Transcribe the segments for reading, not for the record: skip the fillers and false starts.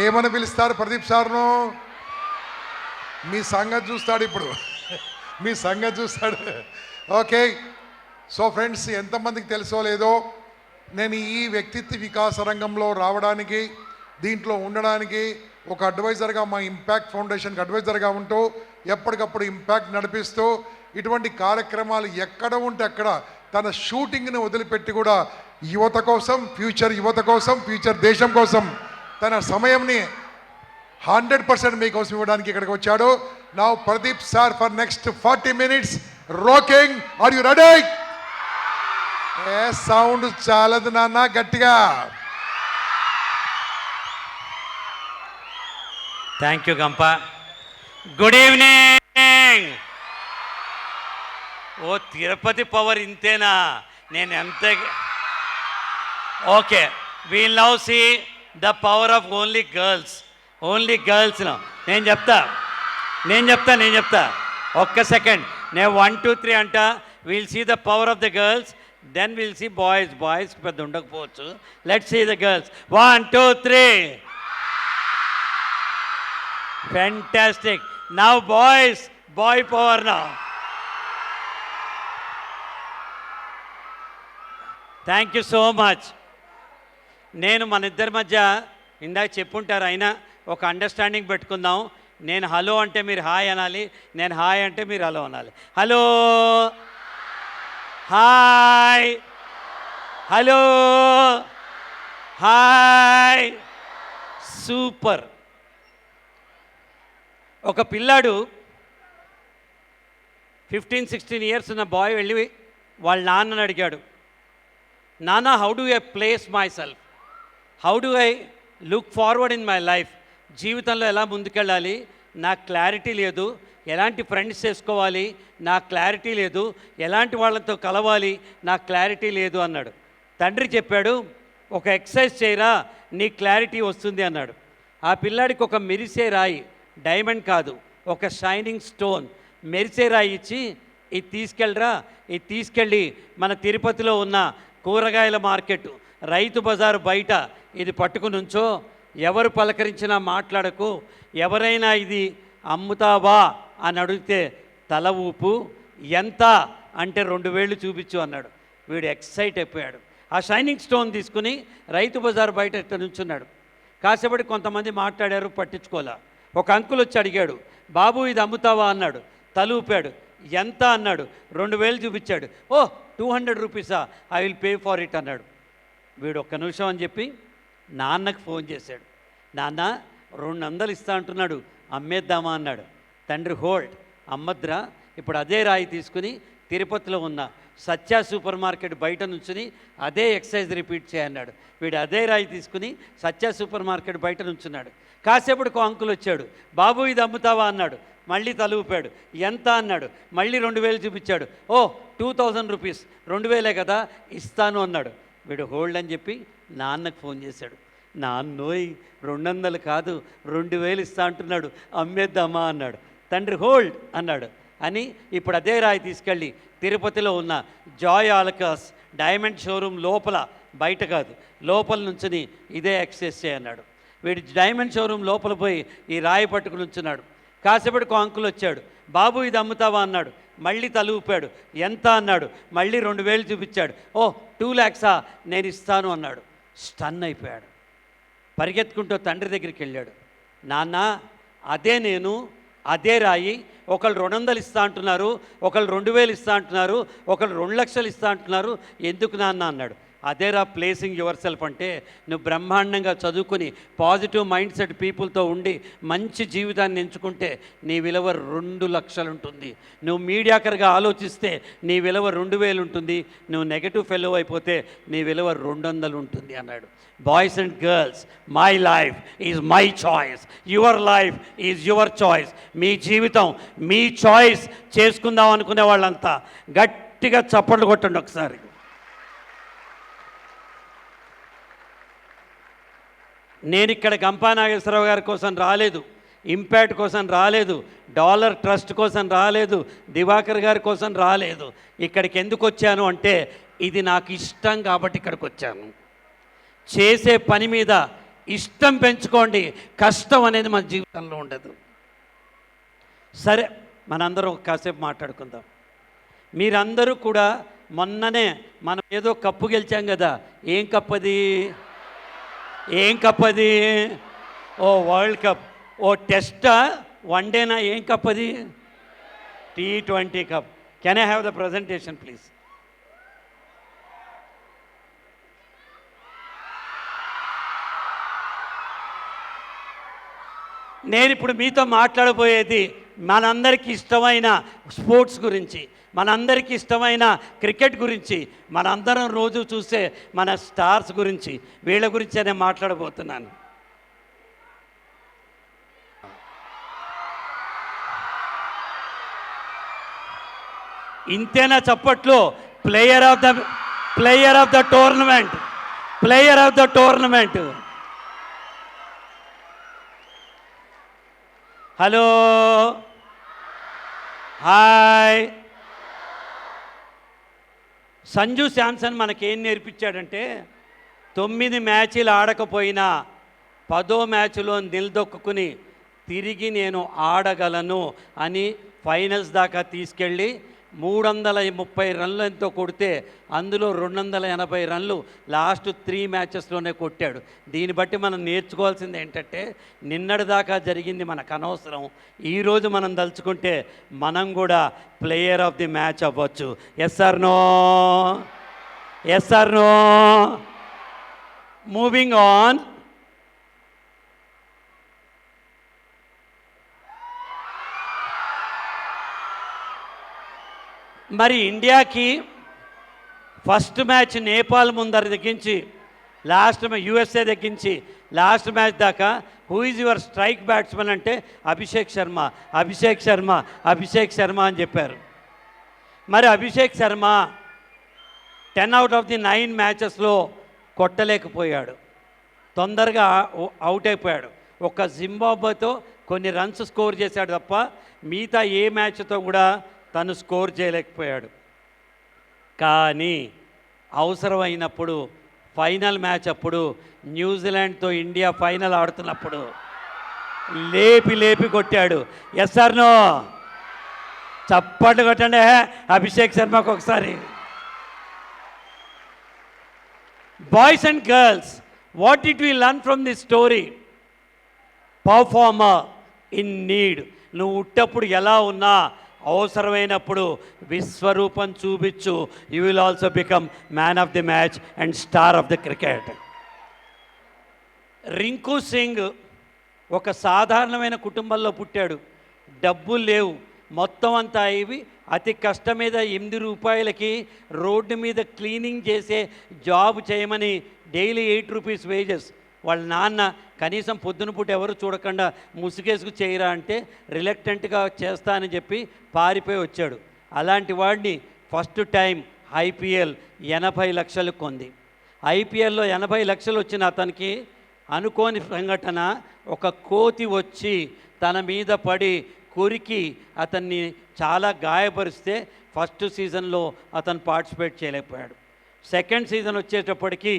ఏమని పిలుస్తారు ప్రదీప్ సార్ను? మీ సంగతి చూస్తాడు ఇప్పుడు, మీ సంగతి చూస్తాడు. ఓకే, సో ఫ్రెండ్స్, ఎంతమందికి తెలుసో లేదో, నేను ఈ వ్యక్తిత్వ వికాస రంగంలో రావడానికి, దీంట్లో ఉండడానికి ఒక అడ్వైజర్గా, మా ఇంపాక్ట్ ఫౌండేషన్కి అడ్వైజర్గా ఉంటూ ఎప్పటికప్పుడు ఇంపాక్ట్ నడిపిస్తూ ఇటువంటి కార్యక్రమాలు ఎక్కడ ఉంటే అక్కడ తన షూటింగ్ని వదిలిపెట్టి కూడా యువత కోసం, యువత కోసం, ఫ్యూచర్ దేశం కోసం తన సమయంని 100% మీకోసం ఇవ్వడానికి ఇక్కడికి వచ్చాడు. Now Pradeep sir for next 40 minutes rocking. Are you ready? ఏ సౌండ్ చాలదు నాన్న, గట్టిగా. థ్యాంక్ యూ గంప. Good evening. ఓ తిరుపతి పవర్ ఇంతేనా? నేను ఎంత okay, we'll now see the power of only girls. నేను చెప్తా ఒక్క సెకండ్. నేను 1 2 3 అంట. We'll see the power of the girls, then we'll see boys పెద్ద ఉండకపోవచ్చు. Let's see the girls. 1 2 3. Fantastic. Now boys, boy power now. Thank you so much. నేను మన ఇద్దరి మధ్య ఇందాక చెప్పుంటారు, అయినా ఒక అండర్స్టాండింగ్ పెట్టుకుందాం. నేను హలో అంటే మీరు హాయ్ అనాలి, నేను హాయ్ అంటే మీరు హలో అనాలి. Hello, hi, hello, hi. Super. ఒక పిల్లాడు 15-16 years ఉన్న బాయ్ వెళ్ళి వాళ్ళ నాన్నని అడిగాడు, నాన్న, how do I place my self, how do I look forward in my life? జీవితంలో ఎలా ముందుకెళ్ళాలి, నాకు క్లారిటీ లేదు. ఎలాంటి ఫ్రెండ్స్ చేసుకోవాలి, నాకు క్లారిటీ లేదు. ఎలాంటి వాళ్ళతో కలవాలి, నాకు క్లారిటీ లేదు అన్నాడు. తండ్రి చెప్పాడు, ఒక ఎక్సర్సైజ్ చేయరా, నీ క్లారిటీ వస్తుంది అన్నాడు. ఆ పిల్లాడికి ఒక మెరిసే రాయి, డైమండ్ కాదు, ఒక షైనింగ్ స్టోన్, మెరిసే రాయి ఇచ్చి, ఇది తీసుకెళ్ళరా, ఇది తీసుకెళ్ళి మన తిరుపతిలో ఉన్న కూరగాయల మార్కెట్, రైతు బజారు బయట ఇది పట్టుకుని ఉంచో, ఎవరు పలకరించినా మాట్లాడకు, ఎవరైనా ఇది అమ్ముతావా అని అడిగితే తల ఊపు, ఎంత అంటే 2,000 చూపించు అన్నాడు. వీడు ఎక్సైట్ అయిపోయాడు. ఆ షైనింగ్ స్టోన్ తీసుకుని రైతు బజారు బయట ఇట్లా నుంచున్నాడు. కాసేపటి కొంతమంది మాట్లాడారు, పట్టించుకోలే. ఒక అంకుల్ వచ్చి అడిగాడు, బాబు ఇది అమ్ముతావా అన్నాడు. తల ఊపాడు. ఎంత అన్నాడు. 2,000 చూపించాడు. ఓ 200 రూపీసా, I will pay for it అన్నాడు. వీడు ఒక్క నిమిషం అని చెప్పి నాన్నకు ఫోన్ చేశాడు. నాన్న 200 ఇస్తా అంటున్నాడు, అమ్మేద్దామా అన్నాడు. తండ్రి హోల్డ్, అమ్మద్రా, ఇప్పుడు అదే రాయి తీసుకుని తిరుపతిలో ఉన్న సత్య సూపర్ మార్కెట్ బయట నుంచుని అదే ఎక్సర్సైజ్ రిపీట్ చేయన్నాడు. వీడు అదే రాయి తీసుకుని సత్య సూపర్ మార్కెట్ బయట నుంచున్నాడు. కాసేపటికి అంకుల్ వచ్చాడు, బాబు ఇది అమ్ముతావా అన్నాడు. మళ్ళీ తల ఊపాడు. ఎంత అన్నాడు. మళ్ళీ 2,000 చూపించాడు. ఓ 2,000 రూపీస్, 2,000 కదా, ఇస్తాను అన్నాడు. వీడు హోల్డ్ అని చెప్పి నాన్నకు ఫోన్ చేశాడు. నాన్నోయ్ 200 కాదు, 2,000 ఇస్తా అంటున్నాడు, అమ్మేద్దామా అన్నాడు. తండ్రి హోల్డ్ అన్నాడు. అని ఇప్పుడు అదే రాయి తీసుకెళ్ళి తిరుపతిలో ఉన్న జాయ్ ఆలకాస్ డైమండ్ షోరూమ్ లోపల, బయట కాదు, లోపల నుంచుని ఇదే ఎక్సర్సైజ్ చేయన్నాడు. వీడు డైమండ్ షోరూమ్ లోపల పోయి ఈ రాయి పట్టుకుని ఉంచున్నాడు. కాసేపటికి అంకుల్ వచ్చాడు, బాబు ఇది అమ్ముతావా అన్నాడు. మళ్ళీ తల ఊపాడు. ఎంత అన్నాడు. మళ్ళీ 2,000 చూపించాడు. ఓ 2 lakhs నేను ఇస్తాను అన్నాడు. స్టన్ అయిపోయాడు. పరిగెత్తుకుంటూ తండ్రి దగ్గరికి వెళ్ళాడు. నాన్న, అదే నేను, అదే రాయి, ఒకళ్ళు 200 ఇస్తా అంటున్నారు, ఒకళ్ళు 2,000 ఇస్తా అంటున్నారు, ఒకళ్ళు 2 లక్షలు ఇస్తా అంటున్నారు, ఎందుకు నాన్న అన్నాడు. అదేరా ప్లేసింగ్ యువర్ సెల్ఫ్ అంటే, నువ్వు బ్రహ్మాండంగా చదువుకుని పాజిటివ్ మైండ్ సెట్ పీపుల్తో ఉండి మంచి జీవితాన్ని ఎంచుకుంటే నీ విలువ 2 లక్షలు ఉంటుంది. నువ్వు మీడియాకర్గా ఆలోచిస్తే నీ విలువ 2,000 ఉంటుంది. నువ్వు నెగటివ్ ఫెలో అయిపోతే నీ విలువ 200 ఉంటుంది అన్నాడు. Boys and girls, my life is my choice, your life is your choice. మీ జీవితం మీ చాయిస్ చేసుకుందాం అనుకునే వాళ్ళంతా గట్టిగా చప్పట్లు కొట్టండి ఒకసారి. నేను ఇక్కడ గంపా నాగేశ్వరరావు గారి కోసం రాలేదు, ఇంపాక్ట్ కోసం రాలేదు, డాలర్ ట్రస్ట్ కోసం రాలేదు, దివాకర్ గారి కోసం రాలేదు. ఇక్కడికి ఎందుకు వచ్చాను అంటే, ఇది నాకు ఇష్టం కాబట్టి ఇక్కడికి వచ్చాను. చేసే పని మీద ఇష్టం పెంచుకోండి, కష్టం అనేది మన జీవితంలో ఉండదు. సరే, మనందరం కాసేపు మాట్లాడుకుందాం. మీరందరూ కూడా మొన్ననే మనం ఏదో కప్పు గెలిచాం కదా. ఏం కప్ అది? ఏం కప్ అది? ఓ వరల్డ్ కప్. ఓ టెస్టా, వన్డేనా? ఏం కప్ అది? T20 cup. Can I have the presentation please? నేను ఇప్పుడు మీతో మాట్లాడబోయేది మనందరికీ ఇష్టమైన స్పోర్ట్స్ గురించి, మనందరికీ ఇష్టమైన క్రికెట్ గురించి, మనందరం రోజు చూసే మన స్టార్స్ గురించి, వీళ్ళ గురించే నేను మాట్లాడబోతున్నాను. ఇంతేనా చప్పట్లు? Player of the tournament, player of the tournament. Hello, hi. Sanju Samson మనకేం నేర్పించాడంటే 9 మ్యాచ్లు ఆడకపోయినా 10వ మ్యాచ్లో నిలదొక్కుని తిరిగి నేను ఆడగలను అని ఫైనల్స్ దాకా తీసుకెళ్ళి 330 రన్లు ఎంతో కొడితే అందులో 280 రన్లు లాస్ట్ 3 మ్యాచెస్లోనే కొట్టాడు. దీన్ని బట్టి మనం నేర్చుకోవాల్సింది ఏంటంటే నిన్నటిదాకా జరిగింది మనకు అనవసరం. ఈరోజు మనం తలుచుకుంటే మనం కూడా ప్లేయర్ ఆఫ్ ది మ్యాచ్ అవ్వచ్చు. Yes or no? Yes or no? Moving on. మరి ఇండియాకి ఫస్ట్ మ్యాచ్ నేపాల్ ముందర దగ్గరించి లాస్ట్ యూఎస్ఏ దగ్గరించి లాస్ట్ మ్యాచ్ దాకా who is your strike batsmen అంటే అభిషేక్ శర్మ, అభిషేక్ శర్మ, అభిషేక్ శర్మ అని చెప్పారు. మరి Abhishek Sharma 10 out of the 9 మ్యాచెస్లో కొట్టలేకపోయాడు, తొందరగా అవుట్ అయిపోయాడు. ఒక జింబాబ్వేతో కొన్ని రన్స్ స్కోర్ చేశాడు తప్ప మిగతా ఏ మ్యాచ్తో కూడా తను స్కోర్ చేయలేకపోయాడు. కానీ అవసరమైనప్పుడు ఫైనల్ మ్యాచ్ అప్పుడు న్యూజిలాండ్తో ఇండియా ఫైనల్ ఆడుతున్నప్పుడు లేపి లేపి కొట్టాడు. Yes or no? చప్పట్లు కొట్టండి అభిషేక్ శర్మకు ఒకసారి. Boys and girls, what did we learn from this story? Performer in need. నువ్వు ఉట్టప్పుడు ఎలా ఉన్నా అవసరమైనప్పుడు విశ్వరూపం చూపించు. You will also become man of the match and star of the cricket. Rinku Singh ఒక సాధారణమైన కుటుంబంలో పుట్టాడు. డబ్బులు లేవు, మొత్తం అంతా ఇవి అతి కష్టం మీద 8 రూపాయలకి రోడ్డు మీద క్లీనింగ్ చేసే జాబ్ చేయమని డైలీ 8 రూపీస్ వేజెస్. వాళ్ళ నాన్న కనీసం పొద్దున పూట ఎవరు చూడకుండా ముసుగేసుకు చేయరా అంటే రిలక్టెంట్గా చేస్తా అని చెప్పి పారిపోయి వచ్చాడు. అలాంటి వాడిని ఫస్ట్ టైం ఐపీఎల్ 80 లక్షలు కొంది. ఐపీఎల్లో 80 లక్షలు వచ్చిన అతనికి అనుకోని సంఘటన, ఒక కోతి వచ్చి తన మీద పడి కొరికి అతన్ని చాలా గాయపరిస్తే ఫస్ట్ సీజన్లో అతను పార్టిసిపేట్ చేయలేకపోయాడు. సెకండ్ సీజన్ వచ్చేటప్పటికి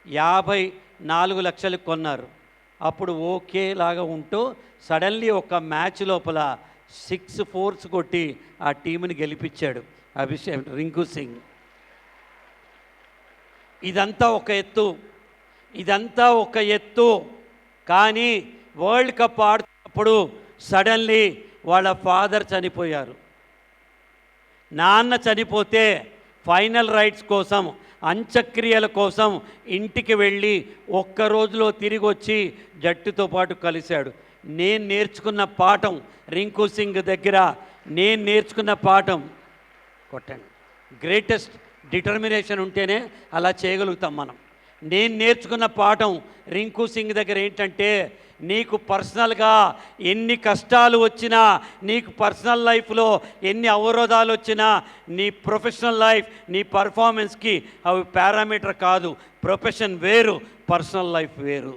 54 లక్షలు కొన్నారు. అప్పుడు ఓకే లాగా ఉంటూ సడన్లీ ఒక మ్యాచ్ లోపల 6 4s కొట్టి ఆ టీంని గెలిపించాడు రింకు సింగ్. ఇదంతా ఒక ఎత్తు. కానీ వరల్డ్ కప్ ఆడుతున్నప్పుడు సడన్లీ వాళ్ళ ఫాదర్ చనిపోయారు. నాన్న చనిపోతే ఫైనల్ రైట్స్ కోసం, అంత్యక్రియల కోసం ఇంటికి వెళ్ళి ఒక్క రోజులో తిరిగి వచ్చి జట్టుతో పాటు కలిశాడు. నేను నేర్చుకున్న పాఠం రింకు సింగ్ దగ్గర, నేను నేర్చుకున్న పాఠం కొట్టండి, గ్రేటెస్ట్ డిటర్మినేషన్ ఉంటేనే అలా చేయగలుగుతాం మనం. నేను నేర్చుకున్న పాఠం రింకు సింగ్ దగ్గర ఏంటంటే, నీకు పర్సనల్గా ఎన్ని కష్టాలు వచ్చినా, నీకు పర్సనల్ లైఫ్లో ఎన్ని అవరోధాలు వచ్చినా, నీ ప్రొఫెషనల్ లైఫ్, నీ పర్ఫార్మెన్స్కి అవి పారామీటర్ కాదు. ప్రొఫెషన్ వేరు, పర్సనల్ లైఫ్ వేరు.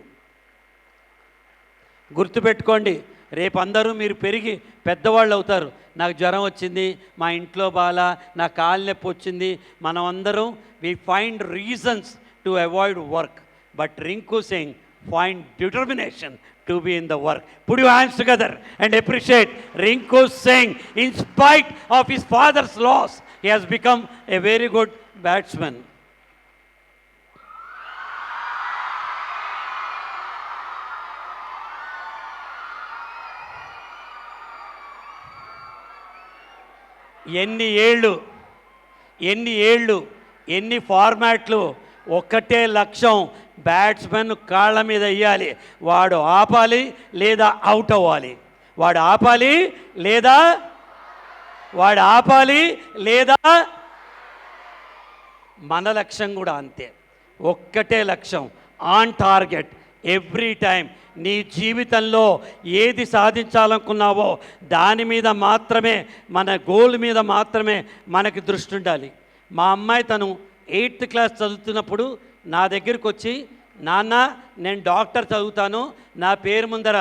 గుర్తుపెట్టుకోండి, రేపు అందరూ మీరు పెరిగి పెద్దవాళ్ళు అవుతారు. నాకు జ్వరం వచ్చింది, మా ఇంట్లో బాలా, నా కాలు నొప్పి వచ్చింది. మనం అందరం we find reasons to avoid work. But Rinku Singh find determination to be in the work. Put your hands together and appreciate Rinku Singh. In spite of his father's loss, he has become a very good batsman. ఎన్ని ఫార్మాట్లు, ఒక్కటే లక్ష్యం, batsmen కాళ్ళ మీద వేయాలి. వాడు ఆపాలి లేదా out అవ్వాలి, వాడు ఆపాలి లేదా మన లక్ష్యం కూడా అంతే, ఒక్కటే లక్ష్యం, ఆన్ టార్గెట్ ఎవ్రీ టైం. నీ జీవితంలో ఏది సాధించాలనుకున్నావో దాని మీద మాత్రమే, మన గోల్ మీద మాత్రమే మనకి దృష్టి ఉండాలి. మా అమ్మాయి తను 8th క్లాస్ చదువుతున్నప్పుడు నా దగ్గరికి వచ్చి, నాన్న నేను డాక్టర్ చదువుతాను, నా పేరు ముందర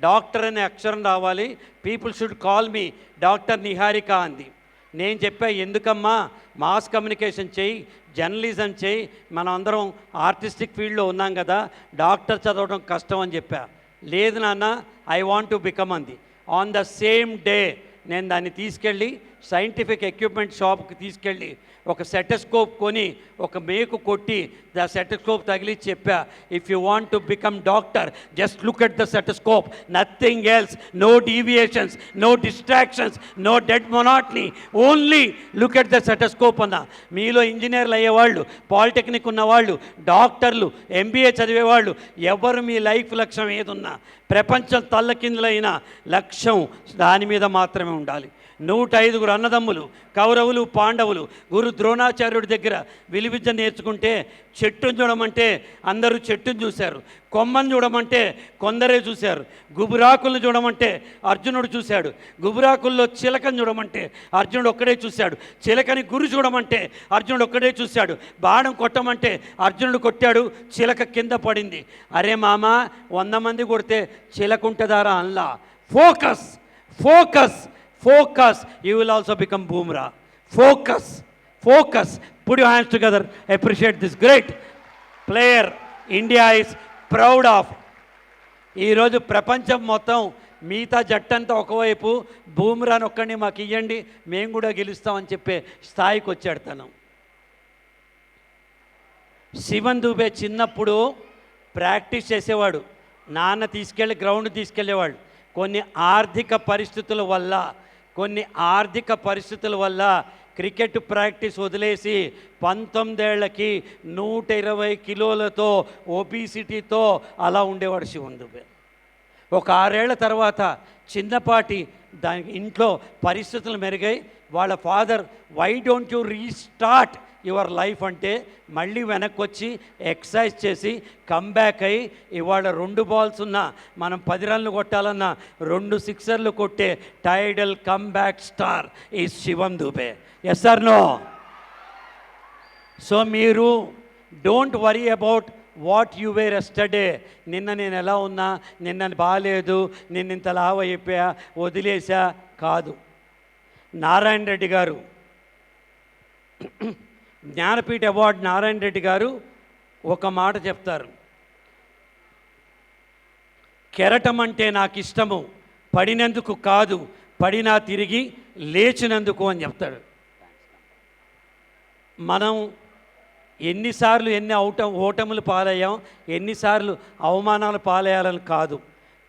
డాక్టర్ అనే అక్షరం రావాలి, people should call me doctor Niharika అంది. నేను చెప్పా, ఎందుకమ్మా, మాస్ కమ్యూనికేషన్ చేయి, జర్నలిజం చేయి, మనం అందరం ఆర్టిస్టిక్ ఫీల్డ్లో ఉన్నాం కదా, డాక్టర్ చదవడం కష్టం అని చెప్పా. లేదు నాన్న, ఐ వాంట్ టు బికమ్ అంది. ఆన్ ద సేమ్ డే నేను దాన్ని తీసుకెళ్ళి సైంటిఫిక్ ఎక్విప్మెంట్ షాప్కి తీసుకెళ్ళి ఒక సెటస్కోప్ కొని ఒక మేకు కొట్టి ద సెటస్కోప్ తగిలి చెప్పా, if you want to become doctor just look at the stethoscope, nothing else, no deviations, no distractions, no dead monotony, only look at the stethoscope అన్న. మీలో ఇంజనీర్లు అయ్యేవాళ్ళు, పాలిటెక్నిక్ ఉన్నవాళ్ళు, డాక్టర్లు, MBA చదివేవాళ్ళు, ఎవరు మీ లైఫ్ లక్ష్యం ఏదున్నా, ప్రపంచం తల్లకిందులైన లక్ష్యం దాని మీద మాత్రమే ఉండాలి. 105 అన్నదమ్ములు, కౌరవులు, పాండవులు, గురు ద్రోణాచార్యుడి దగ్గర విలువిద్య నేర్చుకుంటే, చెట్టును చూడమంటే అందరూ చెట్టును చూశారు, కొమ్మను చూడమంటే కొందరే చూశారు, గుబురాకులను చూడమంటే అర్జునుడు చూశాడు, గుబురాకుల్లో చిలకను చూడమంటే అర్జునుడు ఒక్కడే చూశాడు, చిలకని గురు చూడమంటే అర్జునుడు ఒక్కడే చూశాడు, బాణం కొట్టమంటే అర్జునుడు కొట్టాడు, చిలక కింద పడింది. అరే మామ, 100 మంది కొడితే చిలకుంటదారా అన్లా. Focus, focus, focus, you will also become Bumrah. Focus, focus. Put your hands together, appreciate this great player India is proud of. ఈరోజు ప్రపంచం మొత్తం మిగతా జట్టంతా ఒకవైపు, బూమ్రాన్ ఒక్కడిని మాకు ఇవ్వండి మేము కూడా గెలుస్తామని చెప్పే స్థాయికి వచ్చాడు తను. శివన్ దుబే చిన్నప్పుడు ప్రాక్టీస్ చేసేవాడు, నాన్న తీసుకెళ్ళి గ్రౌండ్ తీసుకెళ్ళేవాడు. కొన్ని ఆర్థిక పరిస్థితుల వల్ల క్రికెట్ ప్రాక్టీస్ వదిలేసి 19 ఏళ్లకి 120 కిలోలతో ఒబిసిటీతో అలా ఉండేవాడు శివన్ దుబే. ఒక 6 ఏళ్ల తర్వాత చిన్నపాటి దాని ఇంట్లో పరిస్థితులు మెరుగై వాళ్ళ father, why don't you restart your life అంటే మళ్ళీ వెనక్కి వచ్చి ఎక్సర్సైజ్ చేసి కమ్బ్యాక్ అయ్యి ఇవాళ 2 బాల్స్ ఉన్నా మనం 10 రన్లు కొట్టాలన్నా 2 సిక్సర్లు కొట్టే టైడల్ కమ్బ్యాక్ స్టార్ ఈ Shivam Dube. Yes or no? So మీరు don't worry about what you were yesterday. నిన్న నేను ఎలా ఉన్నా, నిన్న బాగాలేదు, నిన్న ఇంత లావు అయిపోయా, వదిలేసా కాదు. నారాయణ రెడ్డి గారు, జ్ఞానపీఠ అవార్డు నారాయణ రెడ్డి గారు ఒక మాట చెప్తారు, కెరటం అంటే నాకు ఇష్టము, పడినందుకు కాదు, పడినా తిరిగి లేచినందుకు అని చెప్తాడు. మనం ఎన్నిసార్లు ఓటములు పాలయ్యాం, ఎన్నిసార్లు అవమానాలు పాలయ్యాలని కాదు.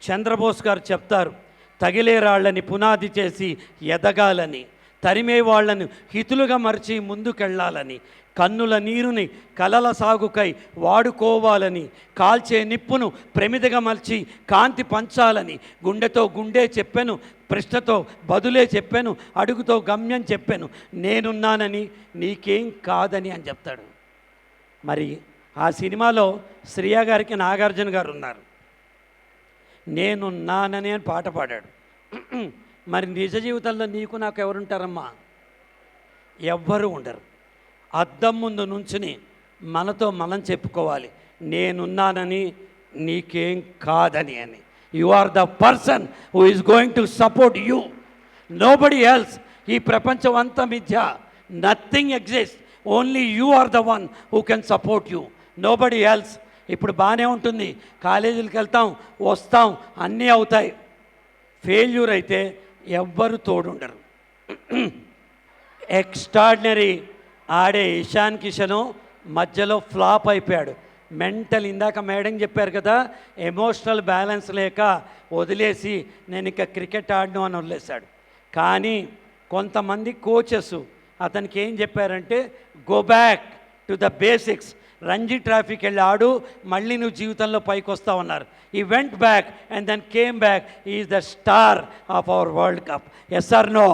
చంద్రబోస్ గారు చెప్తారు, తగిలే రాళ్ళని పునాది చేసి ఎదగాలని, తరిమే వాళ్లను హితులుగా మరిచి ముందుకెళ్లాలని, కన్నుల నీరుని కలల సాగుకై వాడుకోవాలని, కాల్చే నిప్పును ప్రమిదగా మలిచి కాంతి పంచాలని, గుండెతో గుండె చెప్పాను, ప్రశ్నతో బదులే చెప్పాను, అడుగుతో గమ్యం చెప్పాను, నేనున్నానని నీకేం కాదని అని చెప్తాడు. మరి ఆ సినిమాలో శ్రియా గారికి నాగార్జున గారు ఉన్నారు, నేనున్నానని అని పాట పాడాడు. మరి నిజ జీవితంలో నీకు నాకు ఎవరుంటారమ్మా? ఎవ్వరూ ఉండరు. అద్దం ముందు నుంచుని మనతో మనం చెప్పుకోవాలి, నేనున్నానని నీకేం కాదని అని. You are the person who is going to support you, nobody else. ఈ ప్రపంచం అంతా మిథ్య, nothing exist, only you are the one who can support you, nobody else. ఇప్పుడు బాగానే ఉంటుంది, కాలేజీలకు వెళ్తాం వస్తాం అన్నీ అవుతాయి. ఫెయిల్యూర్ అయితే ఎవ్వరు తోడుండరు. ఎక్స్ట్రాడినరీ ఆడే ఇషాన్ కిషను మధ్యలో ఫ్లాప్ అయిపోయాడు. మెంటల్, ఇందాక మేడం చెప్పారు కదా, ఎమోషనల్ బ్యాలెన్స్ లేక వదిలేసి నేను ఇక క్రికెట్ ఆడను అని వదిలేశాడు. కానీ కొంతమంది కోచెస్ అతనికి ఏం చెప్పారంటే, go back to the basics, Ranji ట్రాఫీకి వెళ్ళి ఆడు, మళ్ళీ నువ్వు జీవితంలో పైకి వస్తావు అన్నారు. ఈ went back and then came back, is the star of our World Cup. Yes or no?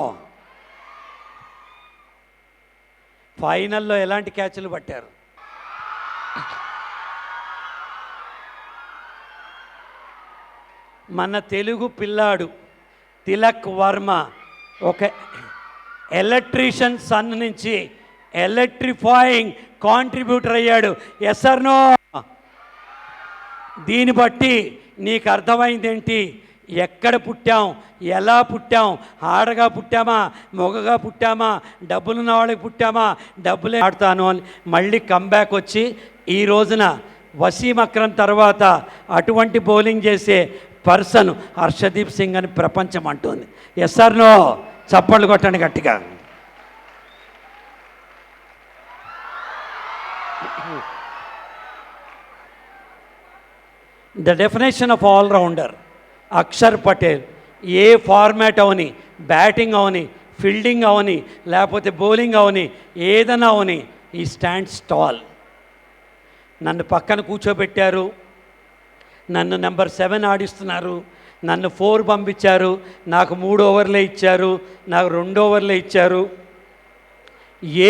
ఫైనల్లో ఎలాంటి క్యాచ్లు పట్టారు? మన తెలుగు పిల్లాడు తిలక్ వర్మ ఒక ఎలక్ట్రీషియన్ సన్ నుంచి ఎలక్ట్రిఫైయింగ్ కాంట్రిబ్యూటర్ అయ్యాడు. Yes or no? దీన్ని బట్టి నీకు అర్థమైందేంటి, ఎక్కడ పుట్టాం, ఎలా పుట్టాం, ఆడగా పుట్టామా, మొగగా పుట్టామా, డబ్బులున్న వాళ్ళకి పుట్టామా, డబ్బులే ఆడతాను అని మళ్ళీ కంబ్యాక్ వచ్చి ఈ రోజున వసీం అక్రమ్ తర్వాత అటువంటి బౌలింగ్ చేసే పర్సన్ హర్షదీప్ సింగ్ అని ప్రపంచం అంటుంది. Yes or no? చప్పట్లు కొట్టండి గట్టిగా. The definition of all-rounder Axar Patel. ఏ ఫార్మాట్ అవని, బ్యాటింగ్ అవని, ఫీల్డింగ్ అవని, లేకపోతే బౌలింగ్ అవని, ఏదైనా అవని, ఈ స్టాండ్ స్టాల్. నన్ను పక్కన కూర్చోబెట్టారు, నన్ను నెంబర్ 7 ఆడిస్తున్నారు, నన్ను 4 పంపించారు, నాకు 3 ఓవర్లే ఇచ్చారు, నాకు 2 ఓవర్లే ఇచ్చారు.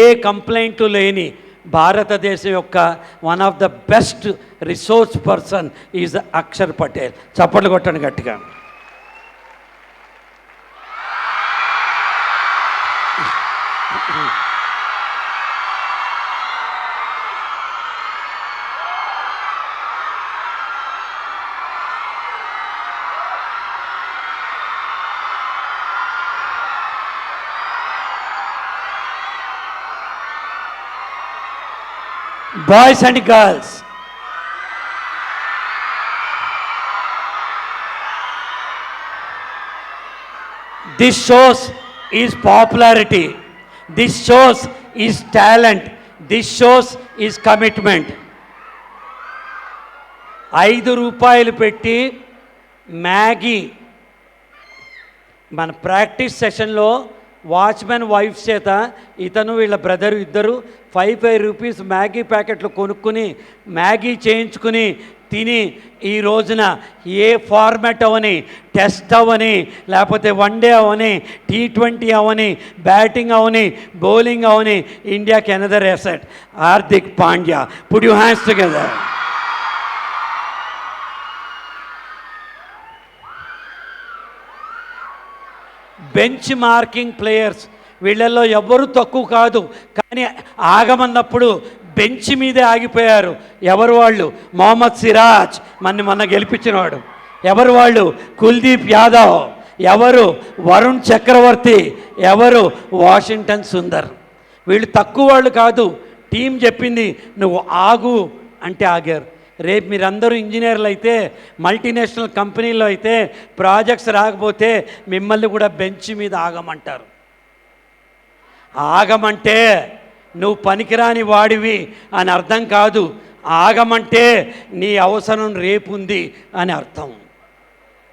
ఏ కంప్లైంట్ లేని భారతదేశం యొక్క one of the best resource person is Akshar Patel. చప్పట్లు కొట్టండి గట్టిగా. Boys and girls, this shows is popularity, this shows is talent, this shows is commitment. 5 రూపాయలు పెట్టి మ్యాగీ మన ప్రాక్టీస్ సెషన్లో వాచ్మెన్ వైఫ్ చేత ఇతను వీళ్ళ బ్రదరు ఇద్దరు 5 రూపీస్ మ్యాగీ ప్యాకెట్లు కొనుక్కుని మ్యాగీ చేయించుకుని తిని ఈ రోజున ఏ ఫార్మాట్ అవని, టెస్ట్ అవని, లేకపోతే వన్డే అవని, T20 అవని, బ్యాటింగ్ అవని, బౌలింగ్ అవని, ఇండియాకి another asset Hardik Pandya. Put your hands together. Bench marking players, వీళ్ళల్లో ఎవ్వరూ తక్కువ కాదు, కానీ ఆగమన్నప్పుడు బెంచ్ మీదే ఆగిపోయారు. ఎవరు వాళ్ళు? మొహమ్మద్ సిరాజ్ మొన్న గెలిపించినవాడు. ఎవరు వాళ్ళు? కుల్దీప్ యాదవ్. ఎవరు? వరుణ్ చక్రవర్తి. ఎవరు? వాషింగ్టన్ సుందర్. వీళ్ళు తక్కువ వాళ్ళు కాదు. టీం చెప్పింది నువ్వు ఆగు అంటే ఆగారు. రేపు మీరందరూ ఇంజనీర్లు అయితే, మల్టీనేషనల్ కంపెనీల్లో అయితే ప్రాజెక్ట్స్ రాకపోతే మిమ్మల్ని కూడా బెంచ్ మీద ఆగమంటారు. ఆగమంటే నువ్వు పనికిరాని వాడివి అని అర్థం కాదు, ఆగమంటే నీ అవసరం రేపు ఉంది అని అర్థం.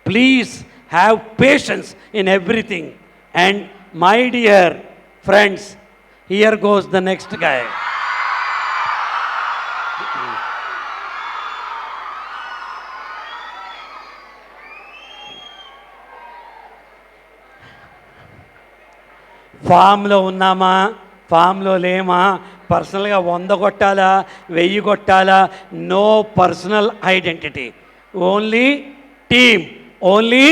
Please have patience in everything. And my dear friends, here goes the next guy. ఫామ్లో ఉన్నామా, ఫామ్లో లేమా, పర్సనల్గా 100 కొట్టాలా, 1000 కొట్టాలా, no personal identity, only team, only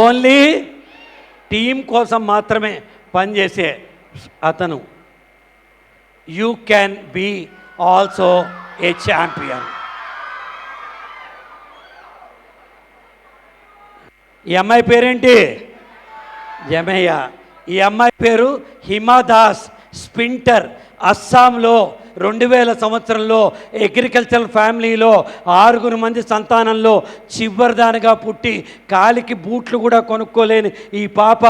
only team కోసం మాత్రమే పనిచేసే అతను. You can be also a champion. ఈ అమ్మాయి పేరేంటి? జమయ్య. ఈ అమ్మాయి పేరు హిమా దాస్, స్ప్రింటర్. అస్సాంలో 2000 సంవత్సరంలో అగ్రికల్చరల్ ఫ్యామిలీలో 6 మంది సంతానంలో చివరిదానిగా పుట్టి కాలికి బూట్లు కూడా కొనుక్కోలేని ఈ పాప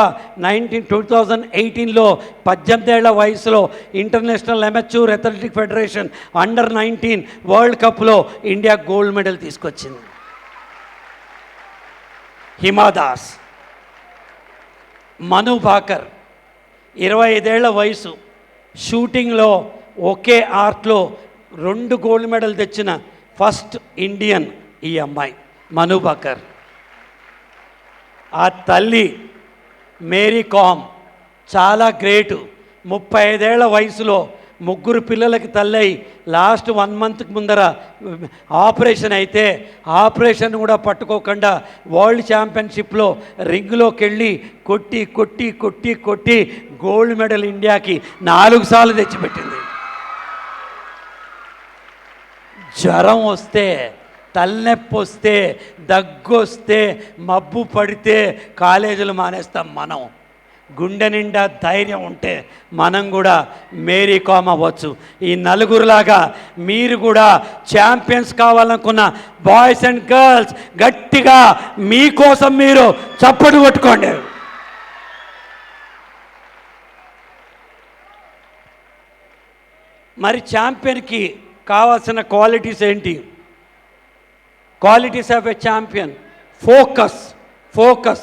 2018లో 18 ఏళ్ల వయసులో international amateur athletic federation under-19 world కప్లో ఇండియా గోల్డ్ మెడల్ తీసుకొచ్చింది. హిమా దాస్, మను భాకర్ 25 ఏళ్ల వయసు, షూటింగ్లో ఒకే ఆర్ట్లో 2 గోల్డ్ మెడల్ తెచ్చిన ఫస్ట్ ఇండియన్ ఈ అమ్మాయి మను భాకర్. ఆ తల్లి మేరీ కామ్ చాలా గ్రేటు. 35 ఏళ్ల వయసులో 3 పిల్లలకి తల్లై లాస్ట్ 1 మంత్కి ముందర ఆపరేషన్ అయితే ఆపరేషన్ కూడా పట్టుకోకుండా వరల్డ్ ఛాంపియన్షిప్లో రింగ్లోకి వెళ్ళి కొట్టి కొట్టి కొట్టి కొట్టి గోల్డ్ మెడల్ ఇండియాకి 4 సార్లు తెచ్చిపెట్టింది. జ్వరం వస్తే, తలనొప్పి వస్తే, దగ్గు వస్తే, మబ్బు పడితే కాలేజీలు మానేస్తాం మనం. గుండె నిండా ధైర్యం ఉంటే మనం కూడా మేరీ కామ్ అవ్వచ్చు. ఈ నలుగురులాగా మీరు కూడా ఛాంపియన్స్ కావాలనుకున్న బాయ్స్ అండ్ గర్ల్స్ గట్టిగా మీకోసం మీరు చప్పట్లు కొట్టుకోండి. మరి ఛాంపియన్కి కావాల్సిన క్వాలిటీస్ ఏంటి? Qualities of a champion. Focus.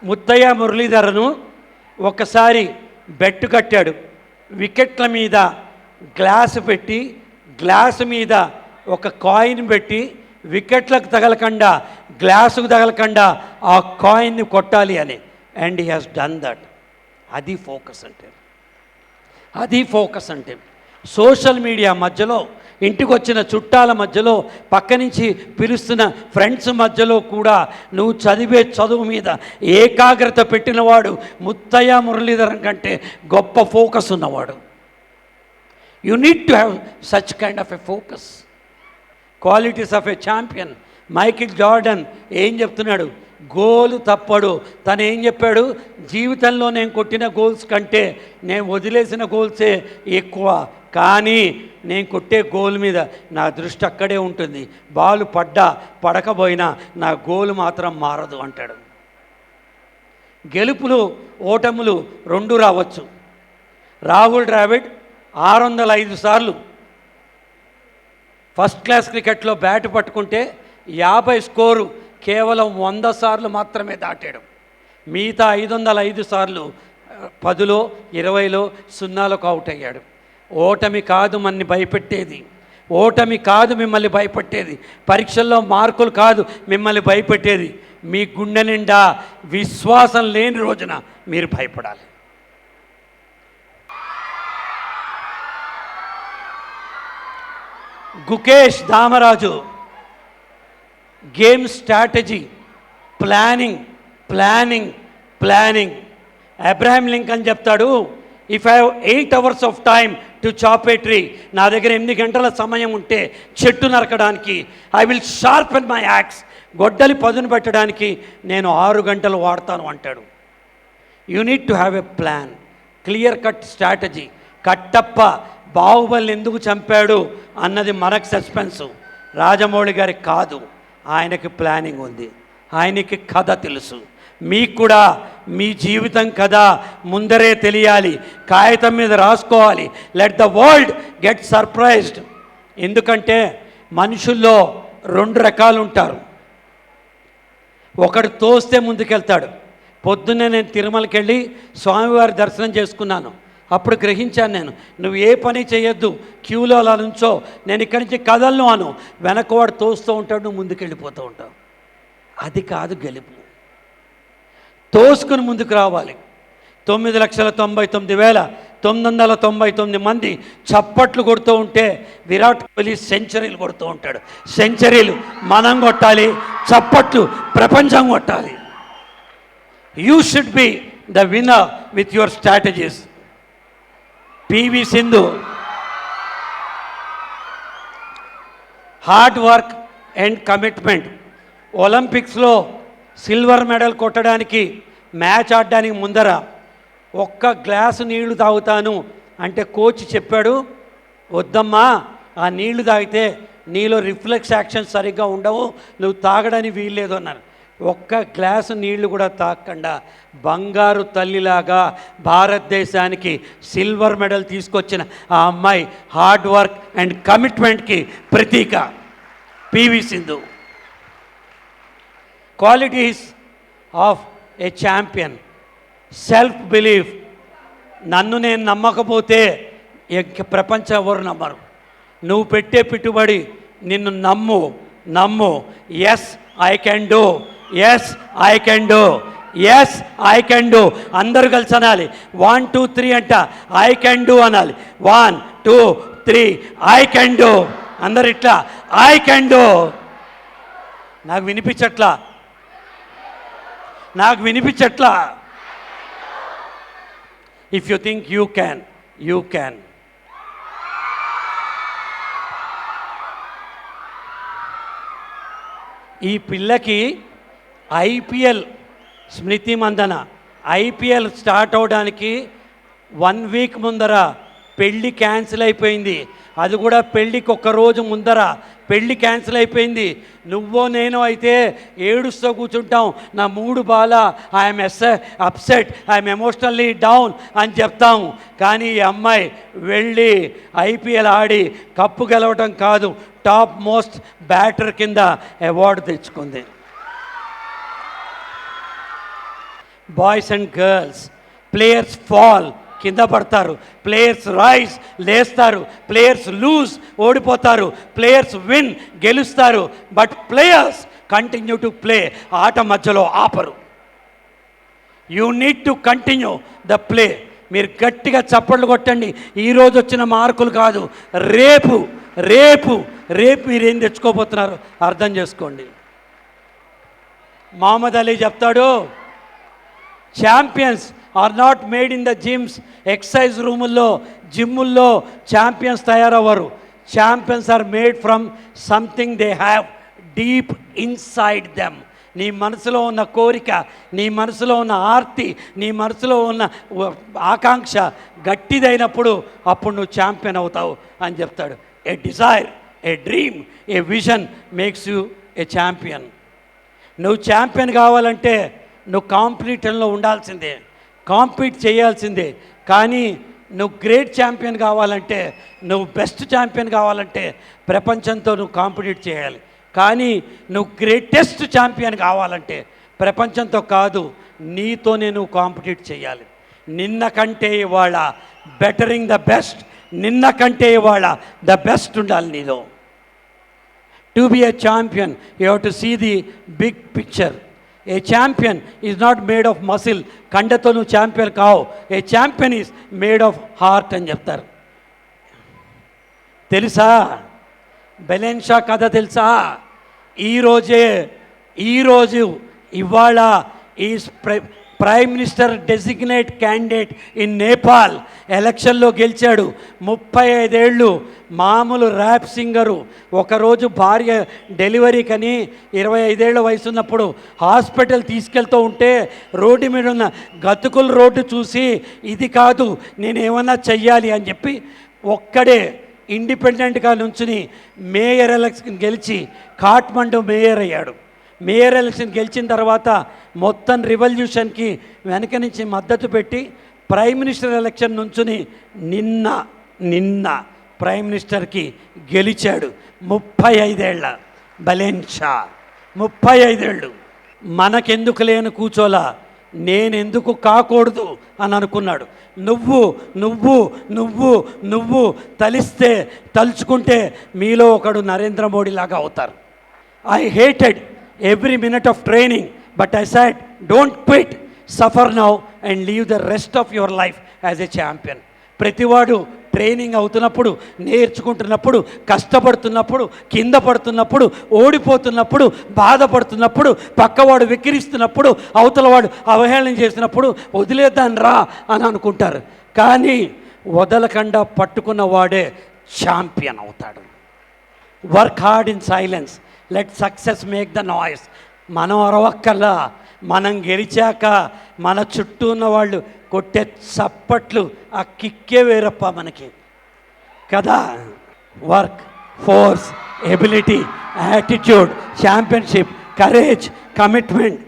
Muttiah మురళీధరను ఒకసారి బెట్టు కట్టాడు. వికెట్ల మీద గ్లాసు పెట్టి, గ్లాసు మీద ఒక కాయిన్ పెట్టి, వికెట్లకు తగలకుండా, గ్లాసుకు తగలకుండా ఆ కాయిన్ని కొట్టాలి అని. And he has done that. అది ఫోకస్ అంటే. సోషల్ మీడియా మధ్యలో, ఇంటికి వచ్చిన చుట్టాల మధ్యలో, పక్క నుంచి పిలుస్తున్న ఫ్రెండ్స్ మధ్యలో కూడా నువ్వు చదివే చదువు మీద ఏకాగ్రత పెట్టినవాడు ముత్తయ్య మురళీధరన్ కంటే గొప్ప ఫోకస్ ఉన్నవాడు. You need to have such kind of a focus. Qualities of a champion. Michael Jordan ఏం చెప్తున్నాడు? గోలు తప్పడు. తను ఏం చెప్పాడు? జీవితంలో నేను కొట్టిన గోల్స్ కంటే నేను వదిలేసిన గోల్సే ఎక్కువ, కానీ నేను కొట్టే గోల్ మీద నా దృష్టి అక్కడే ఉంటుంది. బాల్ పడ్డా పడకపోయినా నా గోల్ మాత్రం మారదు అంటాడు. గెలుపులు ఓటములు 2 రావచ్చు. రాహుల్ ద్రావిడ్ 605 సార్లు ఫస్ట్ క్లాస్ క్రికెట్లో బ్యాట్ పట్టుకుంటే 50 స్కోరు కేవలం 100 సార్లు మాత్రమే దాటాడు. మిగతా 505 సార్లు 10లో 20లో 0లకు అవుట్ అయ్యాడు. ఓటమి కాదు మన్ని భయపెట్టేది, ఓటమి కాదు మిమ్మల్ని భయపెట్టేది, పరీక్షల్లో మార్కులు కాదు మిమ్మల్ని భయపెట్టేది. మీ గుండె నిండా విశ్వాసం లేని రోజున మీరు భయపడాలి. Gukesh Dommaraju game strategy, planning. Abraham Lincoln చెప్తాడు, if I have 8 hours of time to chop a tree, నా దగ్గర 8 గంటల సమయం ఉంటే చెట్టు నరకడానికి, I will sharpen my axe, గొడ్డలి పదును పెట్టడానికి నేను 6 గంటలు వాడతాను అంటాడు. You need to have a plan, clear cut strategy. Kattappa Baahubali ఎందుకు చంపాడు అన్నది మనకు సస్పెన్సు, రాజమౌళి గారికి కాదు. ఆయనకి ప్లానింగ్ ఉంది, ఆయనకి కథ తెలుసు. మీకు కూడా మీ జీవితం కథ ముందరే తెలియాలి, కాగితం మీద రాసుకోవాలి. Let the world get surprised. ఎందుకంటే మనుషుల్లో 2 రకాలు ఉంటారు. ఒకడు తోస్తే ముందుకెళ్తాడు. పొద్దున్నే నేను తిరుమలకి వెళ్ళి స్వామివారి దర్శనం చేసుకున్నాను. అప్పుడు గ్రహించాను నేను, నువ్వు ఏ పని చేయొద్దు, క్యూలో అలా నుంచో, నేను ఇక్కడి నుంచి కదలను అను. వెనకవాడు తోస్తూ ఉంటాడు, నువ్వు ముందుకెళ్ళిపోతూ ఉంటావు. అది కాదు గెలుపు. తోసుకుని ముందుకు రావాలి. 9,99,999 మంది చప్పట్లు కొడుతూ ఉంటే విరాట్ కోహ్లీ సెంచరీలు కొడుతూ ఉంటాడు. సెంచరీలు మనం కొట్టాలి, చప్పట్లు ప్రపంచం కొట్టాలి. You should be the winner with your strategies. PV Sindhu hard work and commitment. ఒలింపిక్స్లో సిల్వర్ మెడల్ కొట్టడానికి, మ్యాచ్ ఆడడానికి ముందర 1 గ్లాసు నీళ్లు తాగుతాను అంటే కోచ్ చెప్పాడు, వద్దమ్మా, ఆ నీళ్లు తాగితే నీలో రిఫ్లెక్స్ యాక్షన్ సరిగ్గా ఉండవు, నువ్వు తాగడానికి వీల్లేదు అన్నారు. ఒక్క గ్లాసు నీళ్లు కూడా తాగకుండా బంగారు తల్లిలాగా భారతదేశానికి సిల్వర్ మెడల్ తీసుకొచ్చిన ఆ అమ్మాయి హార్డ్ వర్క్ అండ్ కమిట్మెంట్కి ప్రతీక PV Sindhu. Qualities of A champion: self belief. నన్ను నేను నమ్మకపోతే ప్రపంచం ఎవరు నమ్మరు. నువ్వు పెట్టే పెట్టుబడి నిన్ను నమ్ము. Yes I can do, yes I can do, yes I can do. అందరూ కలిసి అనాలి. 1 2 3 అంట ఐ కెన్ డూ అనాలి. 1 2 3 ఐ కెన్ డూ. అందరు ఇట్లా ఐ కెన్ డూ. నాకు వినిపించట్లా. If you think you can. ఈ పిల్లకి IPL Smriti Mandhana IPL start అవడానికి 1 వీక్ ముందర పెళ్ళి క్యాన్సిల్ అయిపోయింది. అది కూడా పెళ్ళికి ఒక్కరోజు ముందర పెళ్ళి క్యాన్సిల్ అయిపోయింది. నువ్వో నేను అయితే ఏడుస్తూ కూర్చుంటాం, నా మూడు Bala, I'm upset, I'm emotionally down అని చెప్తాం. కానీ ఈ అమ్మాయి వెళ్ళి ఐపీఎల్ ఆడి కప్పు గెలవడం కాదు, టాప్ మోస్ట్ బ్యాటర్ కింద అవార్డు తెచ్చుకుంది. Boys and girls, players fall, కింద పడతారు, ప్లేయర్స్ రైజ్, లేస్తారు, ప్లేయర్స్ లూజ్, ఓడిపోతారు, ప్లేయర్స్ విన్, గెలుస్తారు. But players continue to play. ఆట మధ్యలో ఆపరు. You need to continue the play. మీరు గట్టిగా చప్పట్లు కొట్టండి. ఈరోజు వచ్చిన మార్కులు కాదు, రేపు రేపు రేపు మీరేం తెచ్చుకోబోతున్నారు అర్థం చేసుకోండి. మహమ్మద్ అలీ చెప్తాడు, champions are not made in the gyms. Exercise రూముల్లో, జిమ్ముల్లో ఛాంపియన్స్ తయారవ్వరు. Champions are made from something they have deep inside them. నీ మనసులో ఉన్న కోరిక, నీ మనసులో ఉన్న ఆర్తి, నీ మనసులో ఉన్న ఆకాంక్ష గట్టిదైనప్పుడు అప్పుడు నువ్వు ఛాంపియన్ అవుతావు అని చెప్తాడు. A desire, a dream, a vision makes you a champion. నువ్వు ఛాంపియన్ కావాలంటే నువ్వు కాంపిటీషన్లో ఉండాల్సిందే, కాంపీట్ చేయాల్సిందే. కానీ నువ్వు గ్రేట్ ఛాంపియన్ కావాలంటే, నువ్వు బెస్ట్ ఛాంపియన్ కావాలంటే ప్రపంచంతో నువ్వు కాంపిటీట్ చేయాలి. కానీ నువ్వు గ్రేటెస్ట్ ఛాంపియన్ కావాలంటే ప్రపంచంతో కాదు, నీతోనే నువ్వు కాంపిటీట్ చేయాలి. నిన్న కంటే ఇవాళ బెటరింగ్ ద బెస్ట్, నిన్న కంటే ఇవాళ ద బెస్ట్ ఉండాలి నీలో. To be a champion you have to see the big picture. A champion is not made of muscle. కండతో నువ్వు ఛాంపియన్ కావు. A champion is made of heart అని చెప్తారు. తెలుసా బెలెన్ షా కథ తెలుసా? ఈరోజు ఇవాళ is prime minister designate candidate in Nepal. ఎలక్షన్లో గెలిచాడు. 35 ఏళ్ళు, మామూలు ర్యాప్ సింగరు. ఒకరోజు భార్య డెలివరీకని 25 ఏళ్ళ వయసు ఉన్నప్పుడు హాస్పిటల్ తీసుకెళ్తూ ఉంటే రోడ్డు మీద ఉన్న గతుకుల రోడ్డు చూసి ఇది కాదు నేనేమన్నా చెయ్యాలి అని చెప్పి ఒక్కడే ఇండిపెండెంట్గా నుంచుని మేయర్ ఎలక్షన్ గెలిచి కాఠ్మండు మేయర్ అయ్యాడు. మేయర్ ఎలక్షన్ గెలిచిన తర్వాత మొత్తం రివల్యూషన్కి వెనక నుంచి మద్దతు పెట్టి ప్రైమ్ మినిస్టర్ ఎలక్షన్ నుంచుని నిన్న ప్రైమ్ మినిస్టర్కి గెలిచాడు. 35 ఏళ్ళ బలేన్ షా, 35 ఏళ్ళు. మనకెందుకు లేని కూర్చోలా, నేనెందుకు కాకూడదు అని అనుకున్నాడు. నువ్వు తలుచుకుంటే మీలో ఒకడు నరేంద్ర మోడీ లాగా అవుతారు. I hated every minute of training, but I said don't quit, suffer now and live the rest of your life as a champion. ప్రతివాడు ట్రైనింగ్ అవుతున్నప్పుడు, నేర్చుకుంటున్నప్పుడు, కష్టపడుతున్నప్పుడు, కింద పడుతున్నప్పుడు, ఓడిపోతున్నప్పుడు, బాధపడుతున్నప్పుడు, పక్కవాడు వెక్కిరిస్తున్నప్పుడు, అవతలవాడు అవహేళన చేసినప్పుడు వదిలేద్దాను రా అని అనుకుంటారు. కానీ వదలకుండా పట్టుకున్న వాడే ఛాంపియన్ అవుతాడు. Work hard in silence, let success make the noise. మనం అరవక్కల్లా, మనం గెలిచాక మన చుట్టూ ఉన్న వాళ్ళు కొట్టే చప్పట్లు, ఆ కిక్కే వేరప్ప మనకి. కదా. Work, force, ability, attitude, championship, courage, commitment,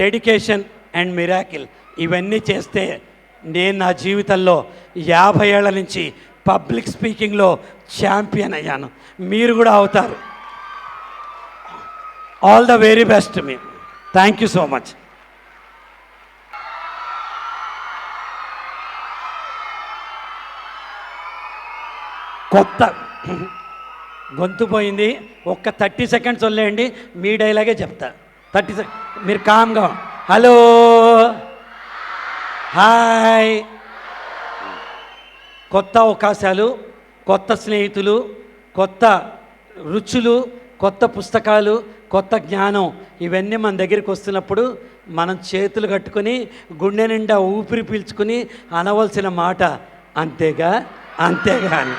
dedication and miracle ఇవన్నీ చేస్తే నేను నా జీవితంలో 50 ఏళ్ల నుంచి పబ్లిక్ స్పీకింగ్లో ఛాంపియన్ అయ్యాను. మీరు కూడా అవుతారు. All the very best me. Thank you so much. కొత్త గొంతు పోయింది, ఒక్క 30 సెకండ్స్ వదిలేయండి, మీ డైలాగే చెప్తా. 30 సెకండ్ మీరు కామ్గా. Hello, hi. కొత్త అవకాశాలు, కొత్త స్నేహితులు, కొత్త రుచులు, కొత్త పుస్తకాలు, కొత్త జ్ఞానం ఇవన్నీ మన దగ్గరికి వస్తున్నప్పుడు మనం చేతులు కట్టుకొని గుండె నిండా ఊపిరి పీల్చుకొని అనవలసిన మాట అంతేగా, అంతేగా అని.